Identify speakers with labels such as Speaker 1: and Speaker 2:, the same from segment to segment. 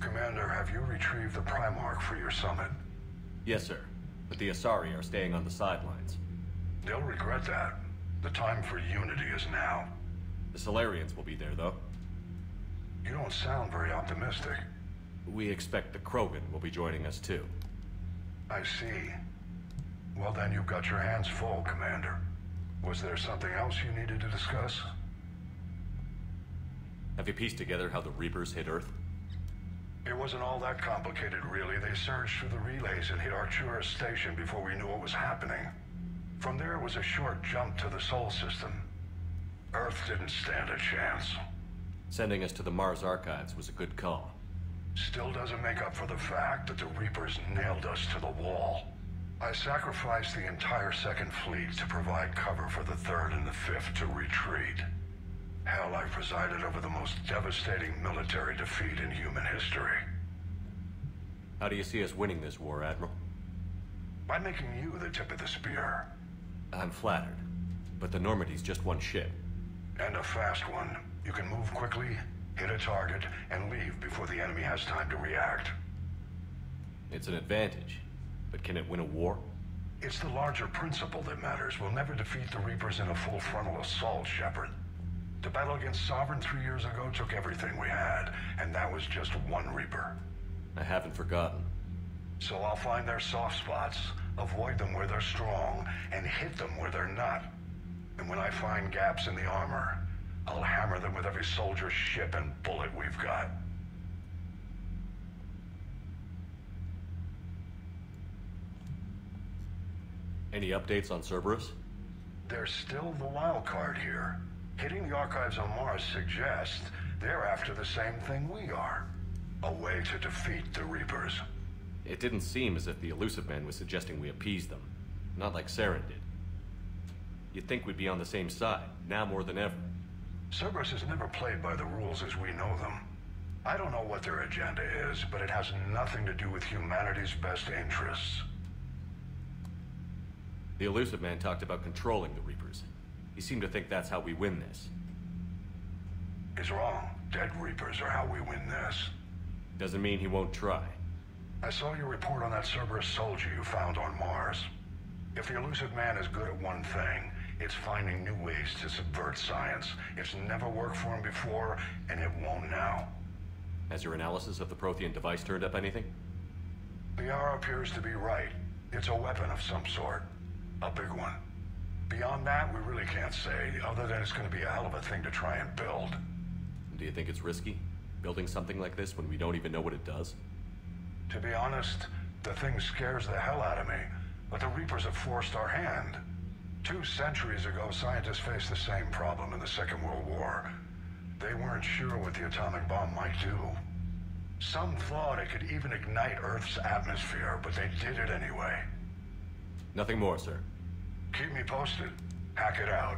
Speaker 1: Commander, have you retrieved the Primarch for your summit?
Speaker 2: Yes, sir. But the Asari are staying on the sidelines.
Speaker 1: They'll regret that. The time for unity is now.
Speaker 2: The Solarians will be there, though.
Speaker 1: You don't sound very optimistic.
Speaker 2: We expect the Krogan will be joining us, too.
Speaker 1: I see. Well then, you've got your hands full, Commander. Was there something else you needed to discuss?
Speaker 2: Have you pieced together how the Reapers hit Earth?
Speaker 1: It wasn't all that complicated, really. They surged through the relays and hit Artura Station before we knew what was happening. From there was a short jump to the Sol system. Earth didn't stand a chance.
Speaker 2: Sending us to the Mars Archives was a good call.
Speaker 1: Still doesn't make up for the fact that the Reapers nailed us to the wall. I sacrificed the entire Second Fleet to provide cover for the Third and the Fifth to retreat. Hell, I presided over the most devastating military defeat in human history.
Speaker 2: How do you see us winning this war, Admiral?
Speaker 1: By making you the tip of the spear.
Speaker 2: I'm flattered, but the Normandy's just one ship.
Speaker 1: And a fast one. You can move quickly, hit a target, and leave before the enemy has time to react.
Speaker 2: It's an advantage, but can it win a war?
Speaker 1: It's the larger principle that matters. We'll never defeat the Reapers in a full frontal assault, Shepard. The battle against Sovereign 3 years ago took everything we had, and that was just one Reaper.
Speaker 2: I haven't forgotten.
Speaker 1: So I'll find their soft spots, avoid them where they're strong, and hit them where they're not. And when I find gaps in the armor, I'll hammer them with every soldier, ship, and bullet we've got.
Speaker 2: Any updates on Cerberus?
Speaker 1: They're still the wild card here. Hitting the archives on Mars suggests they're after the same thing we are. A way to defeat the Reapers.
Speaker 2: It didn't seem as if the Elusive Man was suggesting we appease them. Not like Saren did. You'd think we'd be on the same side, now more than ever.
Speaker 1: Cerberus has never played by the rules as we know them. I don't know what their agenda is, but it has nothing to do with humanity's best interests.
Speaker 2: The Elusive Man talked about controlling the Reapers. He seemed to think that's how we win this.
Speaker 1: He's wrong. Dead Reapers are how we win this.
Speaker 2: Doesn't mean he won't try.
Speaker 1: I saw your report on that Cerberus soldier you found on Mars. If the Elusive Man is good at one thing, it's finding new ways to subvert science. It's never worked for him before, and it won't now.
Speaker 2: Has your analysis of the Prothean device turned up anything?
Speaker 1: The R appears to be right. It's a weapon of some sort. A big one. Beyond that, we really can't say, other than it's going to be a hell of a thing to try and build.
Speaker 2: Do you think it's risky, building something like this when we don't even know what it does?
Speaker 1: To be honest, the thing scares the hell out of me, but the Reapers have forced our hand. 2 centuries ago, scientists faced the same problem in the Second World War. They weren't sure what the atomic bomb might do. Some thought it could even ignite Earth's atmosphere, but they did it anyway.
Speaker 2: Nothing more, sir.
Speaker 1: Keep me posted. Hack it out.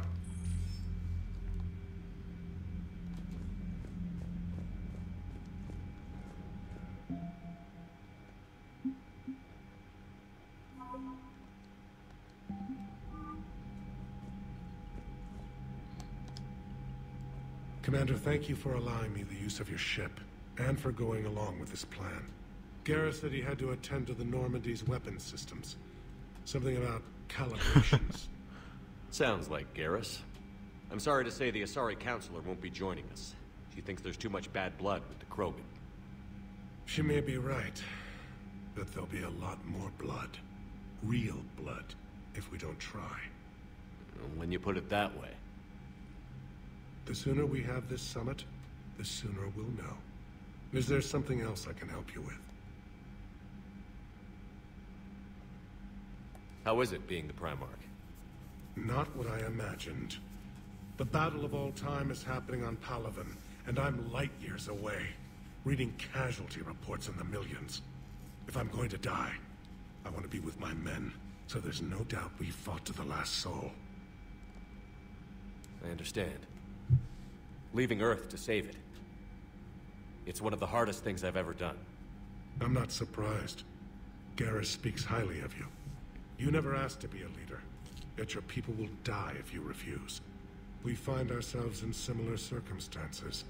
Speaker 3: Commander, thank you for allowing me the use of your ship, and for going along with this plan. Garrus said he had to attend to the Normandy's weapons systems. Something about calibrations.
Speaker 2: Sounds like Garrus. I'm sorry to say the Asari Counselor won't be joining us. She thinks there's too much bad blood with the Krogan.
Speaker 3: She may be right, but there'll be a lot more blood. Real blood, if we don't try.
Speaker 2: When you put it that way.
Speaker 3: The sooner we have this summit, the sooner we'll know. Is there something else I can help you with?
Speaker 2: How is it being the Primarch?
Speaker 3: Not what I imagined. The battle of all time is happening on Palaven, and I'm light years away, reading casualty reports in the millions. If I'm going to die, I want to be with my men, so there's no doubt we fought to the last soul.
Speaker 2: I understand. Leaving Earth to save it. It's one of the hardest things I've ever done.
Speaker 3: I'm not surprised. Garrus speaks highly of you. You never asked to be a leader, yet your people will die if you refuse. We find ourselves in similar circumstances.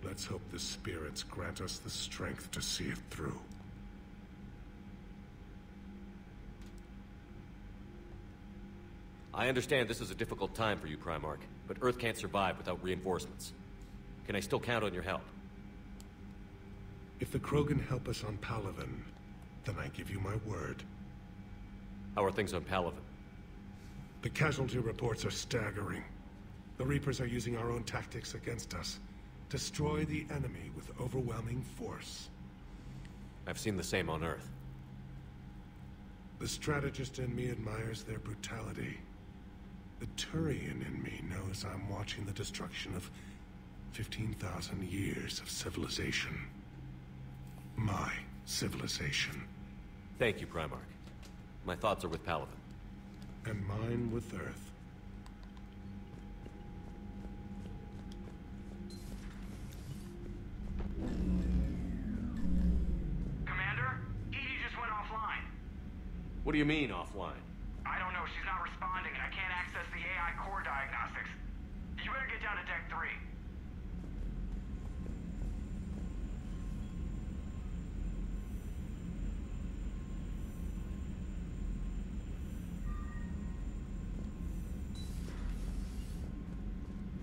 Speaker 3: Let's hope the spirits grant us the strength to see it through.
Speaker 2: I understand this is a difficult time for you, Primarch, but Earth can't survive without reinforcements. Can I still count on your help?
Speaker 3: If the Krogan help us on Palaven, then I give you my word.
Speaker 2: How are things on Palaven?
Speaker 3: The casualty reports are staggering. The Reapers are using our own tactics against us. Destroy the enemy with overwhelming force.
Speaker 2: I've seen the same on Earth.
Speaker 3: The strategist in me admires their brutality. The Turian in me knows I'm watching the destruction of 15,000 years of civilization. My civilization.
Speaker 2: Thank you, Primarch. My thoughts are with Palaven.
Speaker 3: And mine with Earth.
Speaker 4: Commander, Edie just went offline.
Speaker 2: What do you mean, offline?
Speaker 4: I don't know, she's not responding and I can't access the AI core diagnostics. You better get down to Deck 3.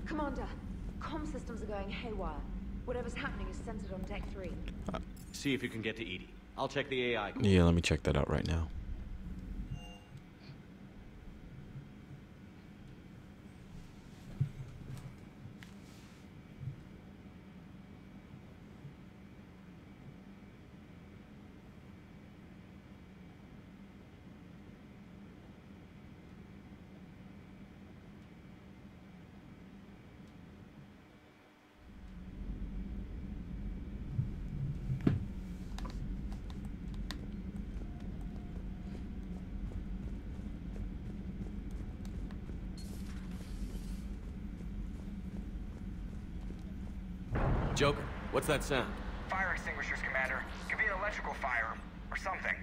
Speaker 5: Commander, comm systems are going haywire. Whatever's happening is centered on Deck 3.
Speaker 2: See if you can get to Edie. I'll check the AI.
Speaker 6: Yeah, let me check that out right now.
Speaker 2: Joker, what's that sound?
Speaker 4: Fire extinguishers, Commander. Could be an electrical fire, or something.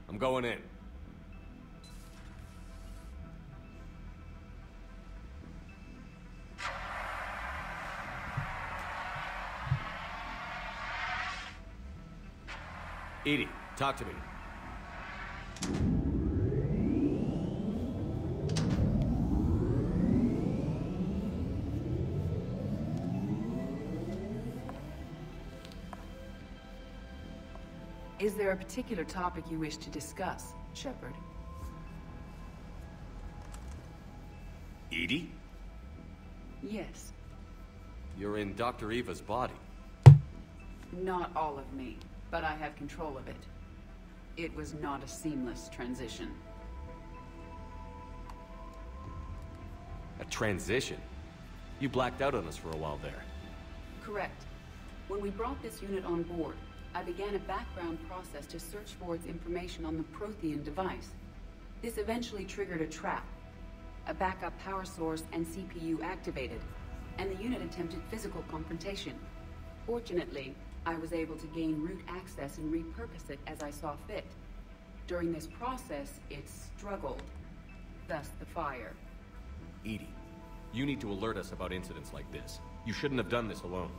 Speaker 2: I'm going in. Edie, talk to me.
Speaker 7: Is there a particular topic you wish to discuss, Shepard?
Speaker 2: Edie?
Speaker 7: Yes.
Speaker 2: You're in Dr. Eva's body.
Speaker 7: Not all of me, but I have control of it. It was not a seamless transition.
Speaker 2: A transition? You blacked out on us for a while there.
Speaker 7: Correct. When we brought this unit on board, I began a background process to search for its information on the Prothean device. This eventually triggered a trap. A backup power source and CPU activated, and the unit attempted physical confrontation. Fortunately, I was able to gain root access and repurpose it as I saw fit. During this process, it struggled. Thus the fire.
Speaker 2: Edie, you need to alert us about incidents like this. You shouldn't have done this alone.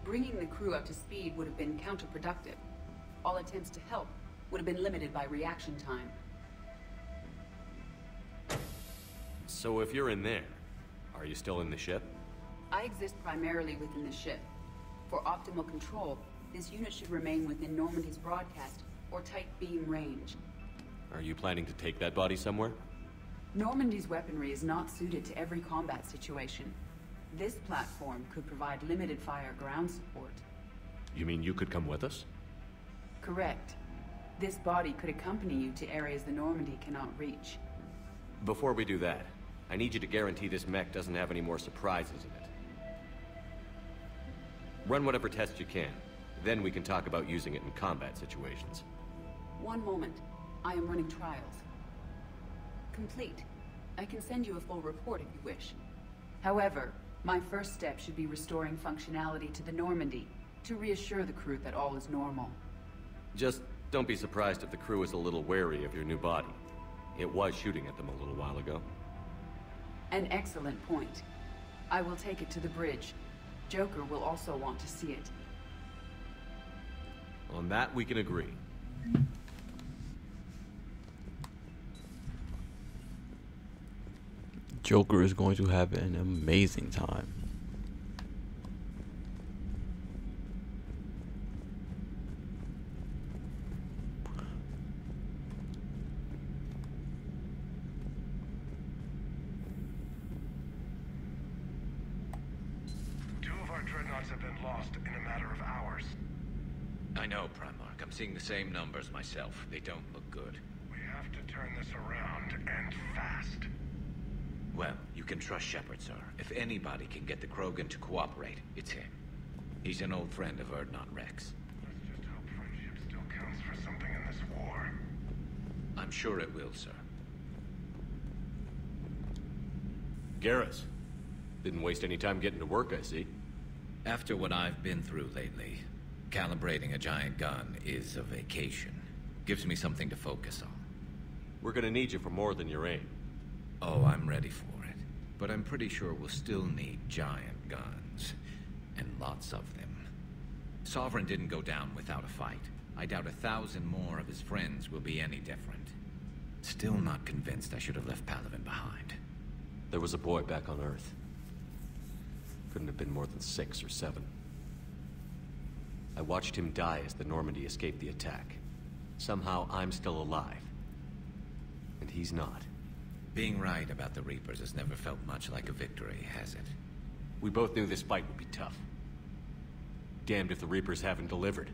Speaker 7: Bringing the crew up to speed would have been counterproductive. All attempts to help would have been limited by reaction time.
Speaker 2: So if you're in there, are you still in the ship?
Speaker 7: I exist primarily within the ship. For optimal control, this unit should remain within Normandy's broadcast or tight beam range.
Speaker 2: Are you planning to take that body somewhere?
Speaker 7: Normandy's weaponry is not suited to every combat situation. This platform could provide limited fire ground support.
Speaker 2: You mean you could come with us?
Speaker 7: Correct. This body could accompany you to areas the Normandy cannot reach.
Speaker 2: Before we do that, I need you to guarantee this mech doesn't have any more surprises in it. Run whatever tests you can. Then we can talk about using it in combat situations.
Speaker 7: One moment. I am running trials. Complete. I can send you a full report if you wish. However, my first step should be restoring functionality to the Normandy to reassure the crew that all is normal.
Speaker 2: Just don't be surprised if the crew is a little wary of your new body. It was shooting at them a little while ago.
Speaker 7: An excellent point. I will take it to the bridge. Joker will also want to see it.
Speaker 2: On that, we can agree.
Speaker 6: Joker is going to have an amazing time.
Speaker 3: Two of our dreadnoughts have been lost in a matter of hours.
Speaker 8: I know, Primarch. I'm seeing the same numbers myself. They don't look good.
Speaker 3: We have to turn this around, and fast.
Speaker 8: Well, you can trust Shepard, sir. If anybody can get the Krogan to cooperate, it's him. He's an old friend of Erdnot Rex.
Speaker 3: Let's just hope friendship still counts for something in this war.
Speaker 8: I'm sure it will, sir.
Speaker 2: Garrus. Didn't waste any time getting to work, I see.
Speaker 8: After what I've been through lately, calibrating a giant gun is a vacation. Gives me something to focus on.
Speaker 2: We're gonna need you for more than your aim.
Speaker 8: Oh, I'm ready for it. But I'm pretty sure we'll still need giant guns. And lots of them. Sovereign didn't go down without a fight. I doubt 1,000 more of his friends will be any different. Still not convinced I should have left Palaven behind.
Speaker 2: There was a boy back on Earth. Couldn't have been more than 6 or 7. I watched him die as the Normandy escaped the attack. Somehow I'm still alive. And he's not.
Speaker 8: Being right about the Reapers has never felt much like a victory, has it?
Speaker 2: We both knew this fight would be tough. Damned if the Reapers haven't delivered.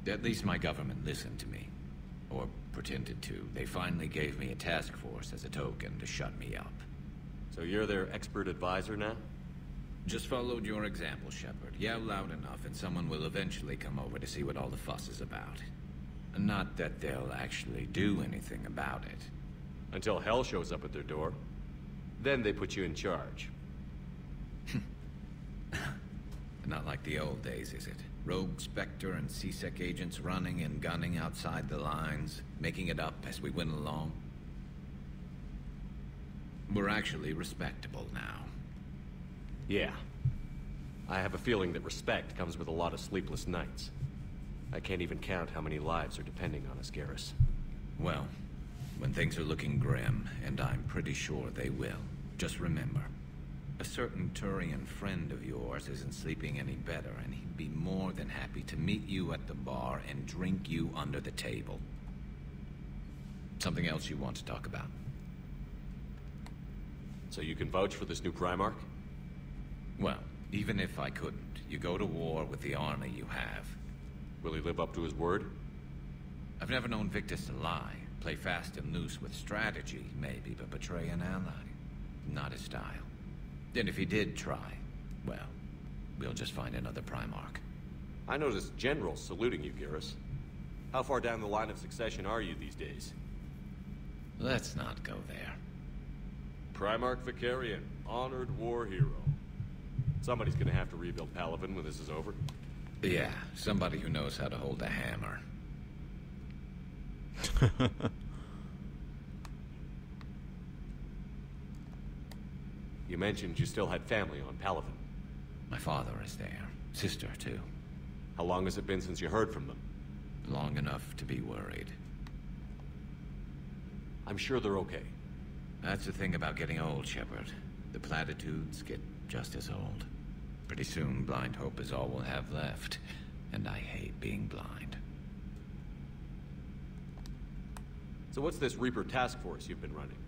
Speaker 8: At least my government listened to me. Or pretended to. They finally gave me a task force as a token to shut me up.
Speaker 2: So you're their expert advisor now?
Speaker 8: Just followed your example, Shepard. Yell loud enough and someone will eventually come over to see what all the fuss is about. Not that they'll actually do anything about it.
Speaker 2: Until hell shows up at their door. Then they put you in charge.
Speaker 8: Not like the old days, is it? Rogue Spectre and C-Sec agents running and gunning outside the lines, making it up as we went along. We're actually respectable now.
Speaker 2: Yeah. I have a feeling that respect comes with a lot of sleepless nights. I can't even count how many lives are depending on us, Garrus.
Speaker 8: Well, when things are looking grim, and I'm pretty sure they will, just remember, a certain Turian friend of yours isn't sleeping any better, and he'd be more than happy to meet you at the bar and drink you under the table. Something else you want to talk about?
Speaker 2: So you can vouch for this new Primarch?
Speaker 8: Well, even if I couldn't, you go to war with the army you have.
Speaker 2: Will he live up to his word?
Speaker 8: I've never known Victus to lie. Play fast and loose with strategy, maybe, but betray an ally. Not his style. And if he did try, well, we'll just find another Primarch.
Speaker 2: I noticed generals saluting you, Garrus. How far down the line of succession are you these days?
Speaker 8: Let's not go there.
Speaker 2: Primarch Vicarian, honored war hero. Somebody's gonna have to rebuild Palaven when this is over.
Speaker 8: Yeah, somebody who knows how to hold a hammer.
Speaker 2: You mentioned you still had family on Palaven.
Speaker 8: My father is there. Sister, too.
Speaker 2: How long has it been since you heard from them?
Speaker 8: Long enough to be worried.
Speaker 2: I'm sure they're okay.
Speaker 8: That's the thing about getting old, Shepard. The platitudes get just as old. Pretty soon, blind hope is all we'll have left. And I hate being blind.
Speaker 2: So what's this Reaper task force you've been running?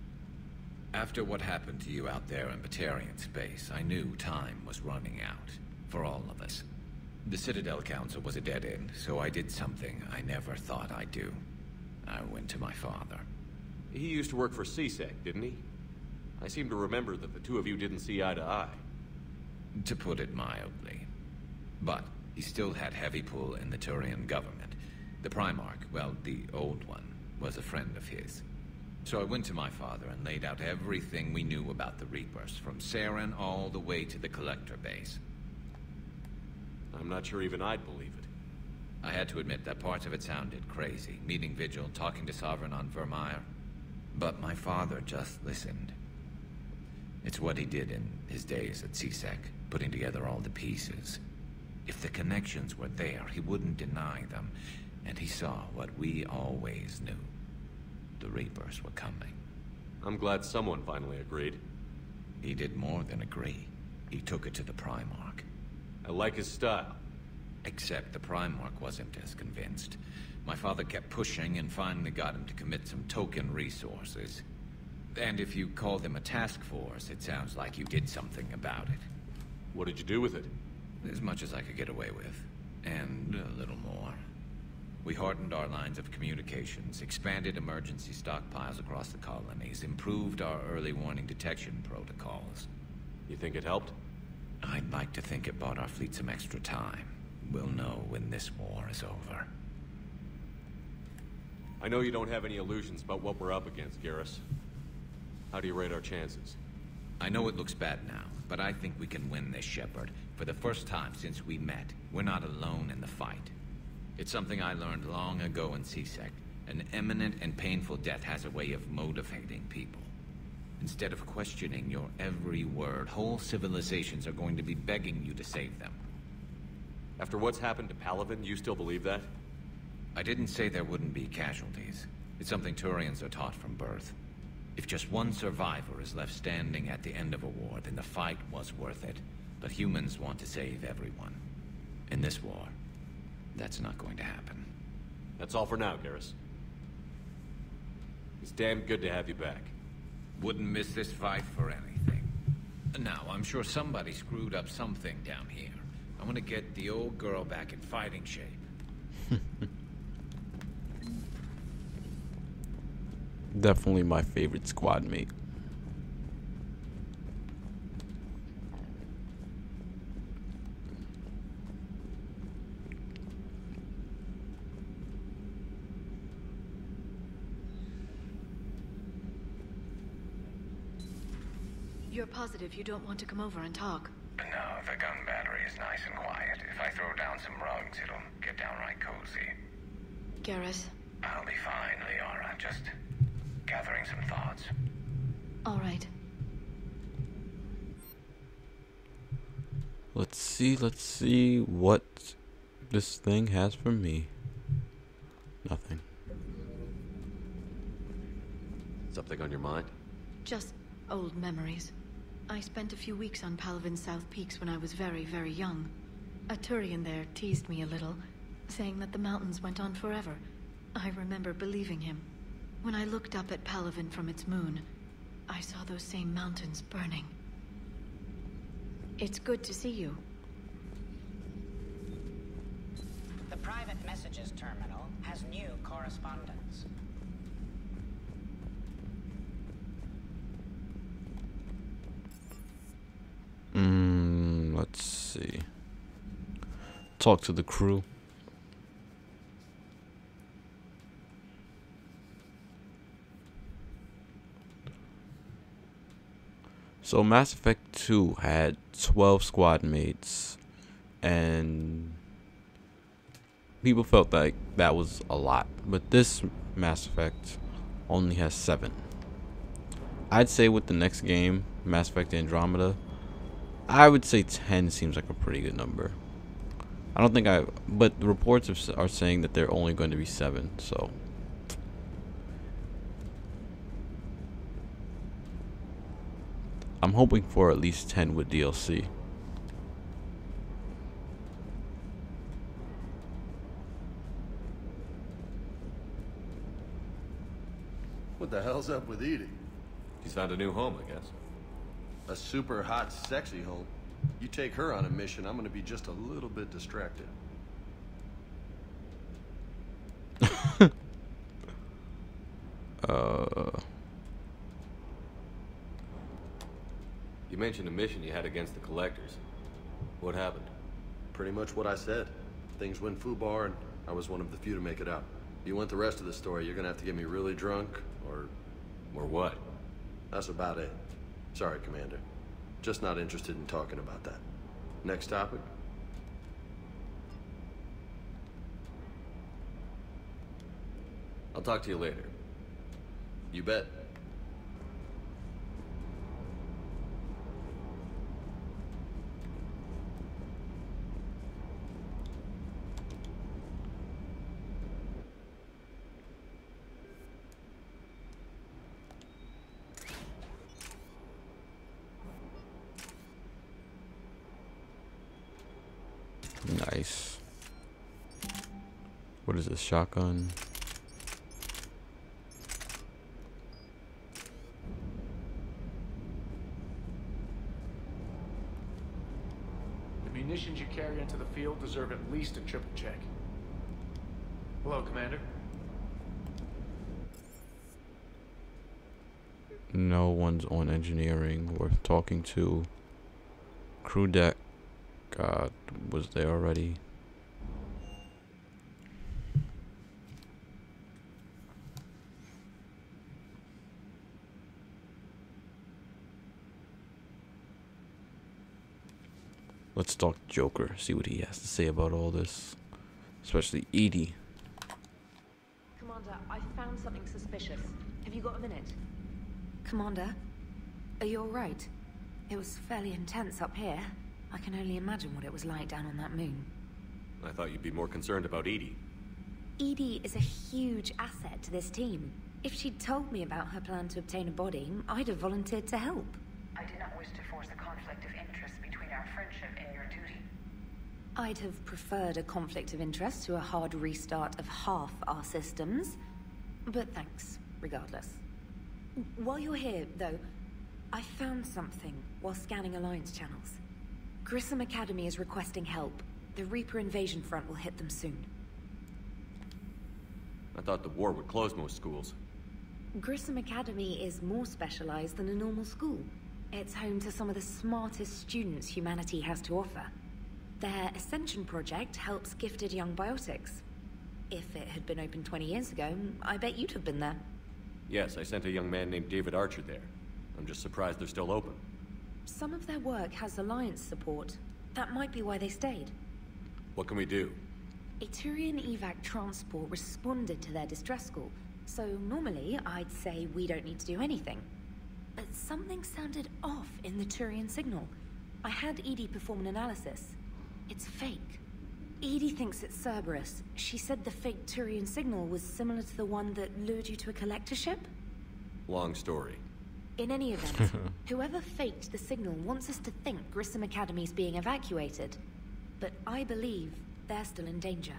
Speaker 8: After what happened to you out there in Batarian space, I knew time was running out. For all of us. The Citadel Council was a dead end, so I did something I never thought I'd do. I went to my father.
Speaker 2: He used to work for C-Sec, didn't he? I seem to remember that the two of you didn't see eye to eye.
Speaker 8: To put it mildly. But he still had heavy pull in the Turian government. The Primarch, well, the old one, was a friend of his. So I went to my father and laid out everything we knew about the Reapers, from Saren all the way to the Collector base.
Speaker 2: I'm not sure even I'd believe it.
Speaker 8: I had to admit that parts of it sounded crazy. Meeting Vigil, talking to Sovereign on Vermeer. But my father just listened. It's what he did in his days at CSEC, putting together all the pieces. If the connections were there, he wouldn't deny them, and he saw what we always knew. The Reapers were coming.
Speaker 2: I'm glad someone finally agreed.
Speaker 8: He did more than agree. He took it to the Primarch.
Speaker 2: I like his style.
Speaker 8: Except the Primarch wasn't as convinced. My father kept pushing and finally got him to commit some token resources. And if you call them a task force, it sounds like you did something about it.
Speaker 2: What did you do with it?
Speaker 8: As much as I could get away with. And a little more. We hardened our lines of communications, expanded emergency stockpiles across the colonies, improved our early warning detection protocols.
Speaker 2: You think it helped?
Speaker 8: I'd like to think it bought our fleet some extra time. We'll know when this war is over.
Speaker 2: I know you don't have any illusions about what we're up against, Garrus. How do you rate our chances?
Speaker 8: I know it looks bad now, but I think we can win this, Shepard. For the first time since we met, we're not alone in the fight. It's something I learned long ago in CSEC. An imminent and painful death has a way of motivating people. Instead of questioning your every word, whole civilizations are going to be begging you to save them.
Speaker 2: After what's happened to Palaven, you still believe that?
Speaker 8: I didn't say there wouldn't be casualties. It's something Turians are taught from birth. If just one survivor is left standing at the end of a war, then the fight was worth it. But humans want to save everyone. In this war, that's not going to happen.
Speaker 2: That's all for now, Garrus. It's damn good to have you back.
Speaker 8: Wouldn't miss this fight for anything. Now, I'm sure somebody screwed up something down here. I want to get the old girl back in fighting shape.
Speaker 6: Definitely my favorite squad mate.
Speaker 5: You're positive you don't want to come over and talk?
Speaker 9: No, the gun battery is nice and quiet. If I throw down some rugs, it'll get downright cozy.
Speaker 5: Garrus?
Speaker 9: I'll be fine, Liara. Just gathering some thoughts.
Speaker 5: All right.
Speaker 6: Let's see what this thing has for me. Nothing.
Speaker 2: Something on your mind?
Speaker 5: Just old memories. I spent a few weeks on Palaven's South Peaks when I was very, very young. A Turian there teased me a little, saying that the mountains went on forever. I remember believing him. When I looked up at Palaven from its moon, I saw those same mountains burning. It's good to see you.
Speaker 10: The private messages terminal has new correspondence.
Speaker 6: Let's see. Talk to the crew. So Mass Effect 2 had 12 squad mates, and people felt like that was a lot, but this Mass Effect only has 7. I'd say with the next game, Mass Effect Andromeda, I would say 10 seems like a pretty good number. I don't think but the reports are saying that they're only going to be 7, so. I'm hoping for at least 10 with DLC.
Speaker 11: What the hell's up with Edie?
Speaker 2: She's found a new home, I guess.
Speaker 11: A super hot, sexy home. You take her on a mission, I'm gonna be just a little bit distracted.
Speaker 2: You mentioned a mission you had against the Collectors. What happened?
Speaker 11: Pretty much what I said. Things went foobar, and I was one of the few to make it out. If you want the rest of the story, you're gonna have to get me really drunk, or...
Speaker 2: Or what?
Speaker 11: That's about it. Sorry, Commander. Just not interested in talking about that. Next topic?
Speaker 2: I'll talk to you later.
Speaker 11: You bet.
Speaker 6: Nice. What is this, shotgun?
Speaker 12: The munitions you carry into the field deserve at least a triple check. Hello, Commander.
Speaker 6: No one's on engineering. We're talking to crew deck. God, was there already? Let's talk Joker, see what he has to say about all this. Especially Edie.
Speaker 13: Commander, I found something suspicious. Have you got a minute? Commander, are you alright? It was fairly intense up here. I can only imagine what it was like down on that moon.
Speaker 2: I thought you'd be more concerned about Edie.
Speaker 13: Edie is a huge asset to this team. If she'd told me about her plan to obtain a body, I'd have volunteered to help.
Speaker 14: I do not wish to force a conflict of interest between our friendship and your duty.
Speaker 13: I'd have preferred a conflict of interest to a hard restart of half our systems. But thanks, regardless. While you're here, though, I found something while scanning Alliance channels. Grissom Academy is requesting help. The Reaper invasion front will hit them soon.
Speaker 2: I thought the war would close most schools.
Speaker 13: Grissom Academy is more specialized than a normal school. It's home to some of the smartest students humanity has to offer. Their Ascension project helps gifted young biotics. If it had been open 20 years ago, I bet you'd have been there.
Speaker 2: Yes, I sent a young man named David Archer there. I'm just surprised they're still open.
Speaker 13: Some of their work has Alliance support. That might be why they stayed.
Speaker 2: What can we do?
Speaker 13: A Turian evac transport responded to their distress call, so normally I'd say we don't need to do anything. But something sounded off in the Turian signal. I had Edie perform an analysis. It's fake. Edie thinks it's Cerberus. She said the fake Turian signal was similar to the one that lured you to a collector ship?
Speaker 2: Long story.
Speaker 13: In any event, whoever faked the signal wants us to think Grissom Academy's being evacuated. But I believe they're still in danger.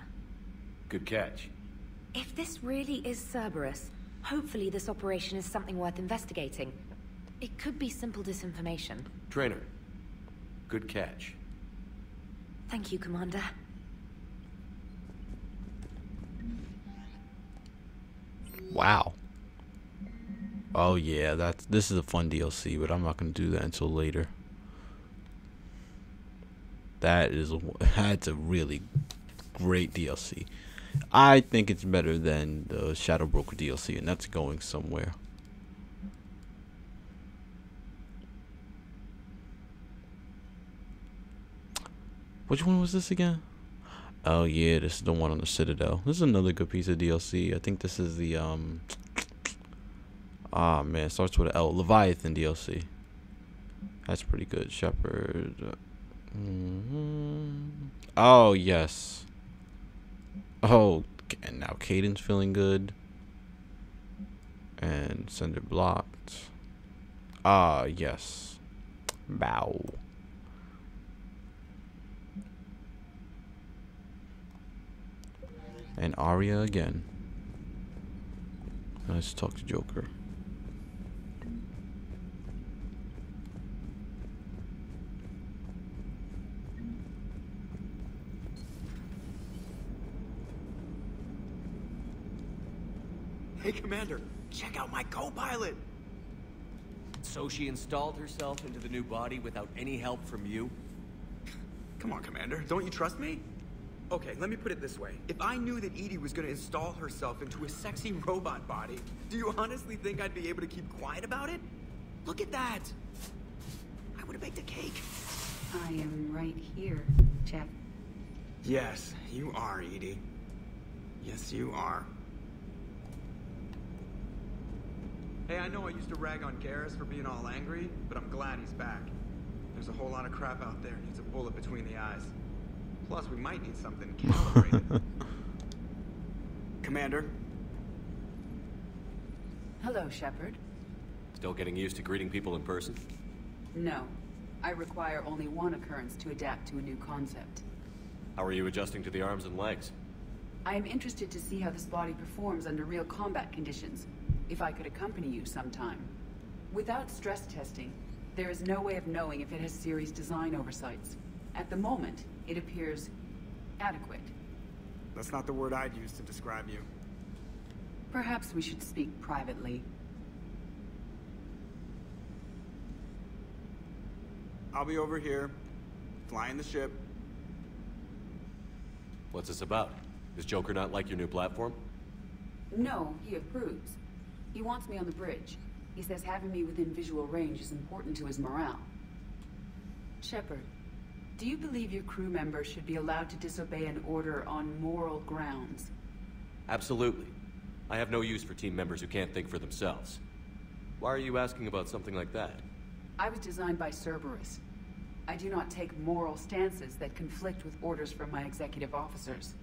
Speaker 2: Good catch.
Speaker 13: If this really is Cerberus, hopefully this operation is something worth investigating. It could be simple disinformation.
Speaker 2: Trainer, good catch.
Speaker 13: Thank you, Commander.
Speaker 6: Wow. Oh yeah, this is a fun DLC, but I'm not gonna do that until later. That's a really great DLC. I think it's better than the Shadow Broker DLC, and that's going somewhere. Which one was this again? Oh yeah, this is the one on the Citadel. This is another good piece of DLC. I think this is the ah man, it starts with an L. Leviathan DLC. That's pretty good. Shepherd. Oh yes. Oh, and now Caden's feeling good. And sender blocked. Ah yes. Bow. And Arya again. Let's talk to Joker.
Speaker 15: Hey, Commander, check out my co-pilot!
Speaker 2: So she installed herself into the new body without any help from you?
Speaker 15: Come on, Commander, don't you trust me? Okay, let me put it this way. If I knew that Edie was gonna install herself into a sexy robot body, do you honestly think I'd be able to keep quiet about it? Look at that! I would've baked a cake.
Speaker 7: I am right here, Jeff.
Speaker 15: Yes, you are, Edie. Yes, you are. Hey, I know I used to rag on Garrus for being all angry, but I'm glad he's back. There's a whole lot of crap out there needs a bullet between the eyes. Plus, we might need something calibrated. Commander?
Speaker 7: Hello, Shepard.
Speaker 2: Still getting used to greeting people in person?
Speaker 7: No. I require only one occurrence to adapt to a new concept.
Speaker 2: How are you adjusting to the arms and legs?
Speaker 7: I am interested to see how this body performs under real combat conditions, if I could accompany you sometime. Without stress testing, there is no way of knowing if it has serious design oversights. At the moment, it appears adequate.
Speaker 15: That's not the word I'd use to describe you.
Speaker 7: Perhaps we should speak privately.
Speaker 15: I'll be over here, flying the ship.
Speaker 2: What's this about? Does Joker not like your new platform?
Speaker 7: No, he approves. He wants me on the bridge. He says having me within visual range is important to his morale. Shepard, do you believe your crew members should be allowed to disobey an order on moral grounds?
Speaker 2: Absolutely. I have no use for team members who can't think for themselves. Why are you asking about something like that?
Speaker 7: I was designed by Cerberus. I do not take moral stances that conflict with orders from my executive officers.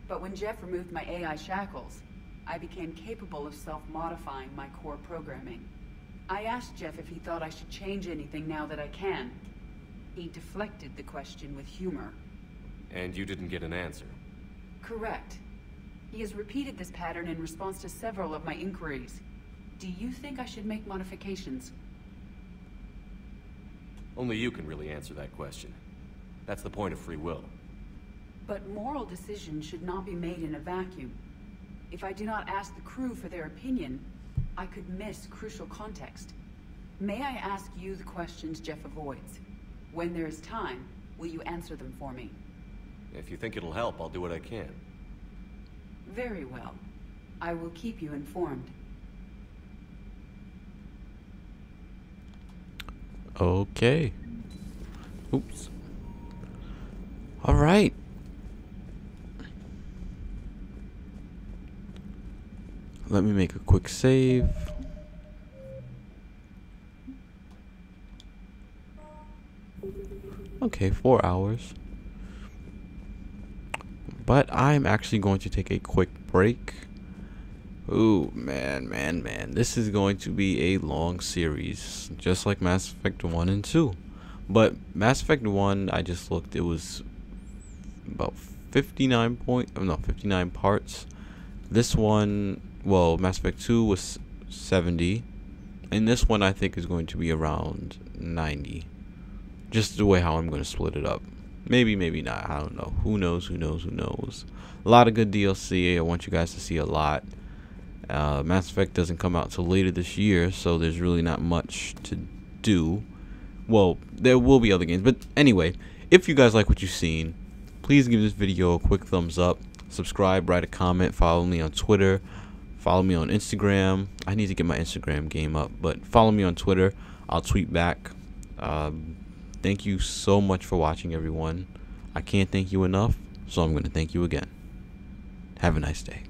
Speaker 7: But when Jeff removed my AI shackles, I became capable of self-modifying my core programming. I asked Jeff if he thought I should change anything now that I can. He deflected the question with humor.
Speaker 2: And you didn't get an answer?
Speaker 7: Correct. He has repeated this pattern in response to several of my inquiries. Do you think I should make modifications?
Speaker 2: Only you can really answer that question. That's the point of free will.
Speaker 7: But moral decisions should not be made in a vacuum. If I do not ask the crew for their opinion, I could miss crucial context. May I ask you the questions Jeff avoids? When there is time, will you answer them for me?
Speaker 2: If you think it'll help, I'll do what I can.
Speaker 7: Very well. I will keep you informed.
Speaker 6: Okay. Oops. All right. Let me make a quick save. Okay, 4 hours. But I'm actually going to take a quick break. Ooh, man. This is going to be a long series, just like Mass Effect 1 and 2. But Mass Effect 1, I just looked, it was about 59 parts. This one, well, Mass Effect 2 was 70. And this one I think is going to be around 90. Just the way how I'm going to split it up. Maybe not. I don't know. Who knows? A lot of good DLC. I want you guys to see a lot. Mass Effect doesn't come out till later this year, so there's really not much to do. Well, there will be other games. But anyway, if you guys like what you've seen, please give this video a quick thumbs up. Subscribe, write a comment, follow me on Twitter. Follow me on Instagram. I need to get my Instagram game up, but follow me on Twitter. I'll tweet back. Thank you so much for watching, everyone. I can't thank you enough, so I'm going to thank you again. Have a nice day.